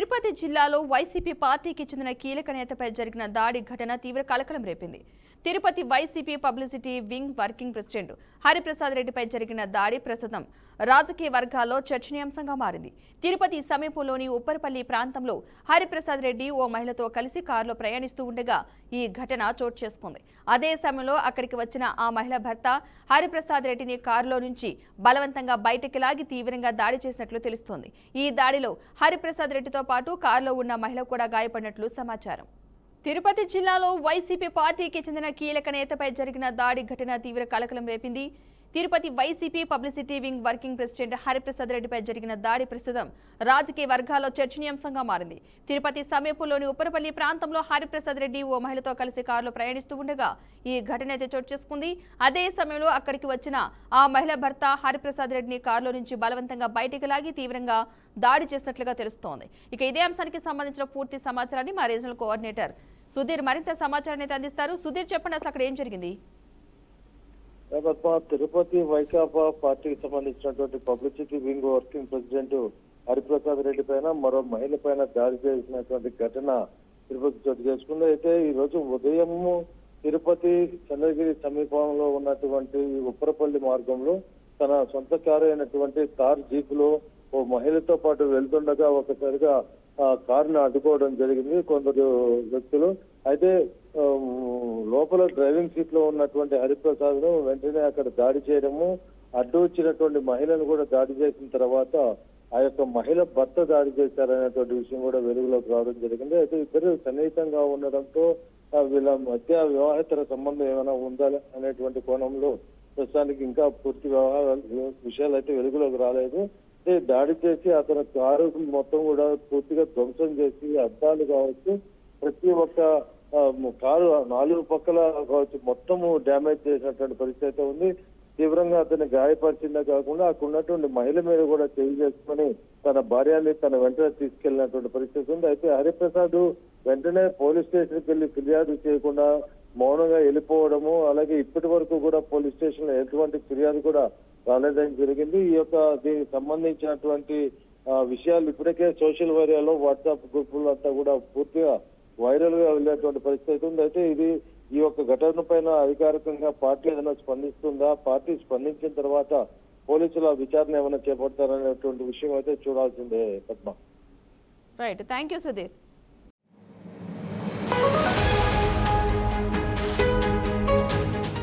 తిరుపతి జిల్లాలో వైసీపీ పార్టీకి చెందిన కీలక నేతపై జరిగిన దాడి ఘటన తీవ్ర కలకలం రేపింది. Tirupati YCP publicity wing working president Hariprasad రెడ్డిపై జరిగిన దాడి ప్రస్తుతం రాజకీయ వర్గాల్లో చర్చనీయాంశంగా మారింది. తిరుపతి సమీపంలోని ఉప్పరపల్లి ప్రాంతంలో హరిప్రసాద్ రెడ్డి ఓ మహిళతో కలిసి కారులో ప్రయాణిస్తూ ఉండగా ఈ ఘటన చోటు చేసుకుంది. అదే సమయంలో అక్కడికి వచ్చిన ఆ మహిళ భర్త హరిప్రసాద్ రెడ్డిని కారులో నుంచి బలవంతంగా బయటకి లాగి తీవ్రంగా దాడి చేసినట్లు తెలుస్తోంది. ఈ దాడిలో హరిప్రసాద్ రెడ్డితో పాటు కారులో ఉన్న మహిళ కూడా గాయపడినట్లు సమాచారం. తిరుపతి జిల్లాలో వైసీపీ పార్టీకి చెందిన కీలక నేతపై జరిగిన దాడి ఘటన తీవ్ర కలకలం రేపింది. Tirupati YCP publicity wing working president Hariprasad రెడ్డిపై జరిగిన దాడి ప్రస్తుతం రాజకీయ వర్గాల్లో చర్చనీయాంశంగా మారింది. తిరుపతి సమీపంలోని ఉప్పరపల్లి ప్రాంతంలో హరిప్రసాద్ రెడ్డి ఓ మహిళతో కలిసి కారులో ప్రయాణిస్తూ ఉండగా ఈ ఘటన అయితే చోటు చేసుకుంది. అదే సమయంలో అక్కడికి వచ్చిన ఆ మహిళ భర్త హరిప్రసాద్ రెడ్డిని కారులో నుంచి బలవంతంగా బయటికి లాగి తీవ్రంగా దాడి చేసినట్లుగా తెలుస్తోంది. ఇక ఇదే అంశానికి సంబంధించిన పూర్తి సమాచారాన్ని మా రీజనల్ కోఆర్డినేటర్ సుధీర్ మరింత సమాచారాన్ని అందిస్తారు. సుధీర్, చెప్పండి, అసలు అక్కడ ఏం జరిగింది? తిరుపతి వైకాపా పార్టీకి సంబంధించినటువంటి publicity wing working president Hariprasad Reddy పైన మరో మహిళ పైన దాడి చేసినటువంటి ఘటన తిరుపతి చోటు చేసుకుంది. అయితే ఈ రోజు ఉదయం తిరుపతి చంద్రగిరి సమీపంలో ఉన్నటువంటి ఉప్పరపల్లి మార్గంలో తన సొంత కారు అయినటువంటి తార్ జీపులో ఓ మహిళతో పాటు వెళ్తుండగా ఒకసారిగా కారును అడ్డుకోవడం జరిగింది కొందరు వ్యక్తులు. అయితే లోపల డ్రైవింగ్ సీట్ లో ఉన్నటువంటి హరిప్రసాద్ ను వెంటనే అక్కడ దాడి చేయడము, అడ్డు వచ్చినటువంటి మహిళను కూడా దాడి చేసిన తర్వాత ఆ యొక్క మహిళ భర్త దాడి చేశారనేటువంటి విషయం కూడా వెలుగులోకి రావడం జరిగింది. అయితే ఇద్దరు సన్నిహితంగా ఉండడంతో వీళ్ళ మధ్య వివాహేతర సంబంధం ఏమైనా ఉందా అనేటువంటి కోణంలో ప్రస్తుతానికి ఇంకా పూర్తి విషయాలు అయితే వెలుగులోకి రాలేదు. దాడి చేసి అతని కారు మొత్తం కూడా పూర్తిగా ధ్వంసం చేసి అద్దాలు కావచ్చు, ప్రతి ఒక్క కారు 4 పక్కల కావచ్చు మొత్తము డ్యామేజ్ చేసినటువంటి పరిస్థితి అయితే ఉంది. తీవ్రంగా అతన్ని గాయపరిచిందే కాకుండా అక్కడ ఉన్నటువంటి మహిళ మీద కూడా చేయి చేసుకుని తన భార్యని తన వెంటనే తీసుకెళ్లినటువంటి పరిస్థితి ఉంది. అయితే హరిప్రసాద్ వెంటనే పోలీస్ స్టేషన్కి వెళ్లి ఫిర్యాదు చేయకుండా మౌనంగా వెళ్ళిపోవడము, అలాగే ఇప్పటి వరకు కూడా పోలీస్ స్టేషన్ లో ఎటువంటి ఫిర్యాదు కూడా రాలేదని జరిగింది. ఈ యొక్క దీనికి సంబంధించినటువంటి విషయాలు ఇప్పటికే సోషల్ మీడియాలో వాట్సాప్ గ్రూపులు అంతా కూడా పూర్తిగా వైరల్ గా వెళ్ళేటువంటి పరిస్థితి ఉంది. అయితే ఈ యొక్క ఘటన పైన అధికారికంగా పార్టీ ఏదైనా స్పందిస్తుందా, పార్టీ స్పందించిన తర్వాత పోలీసుల విచారణ ఏమైనా చేపడతారనేటువంటి విషయం అయితే చూడాల్సిందే Padma. Right, thank you Sudheer.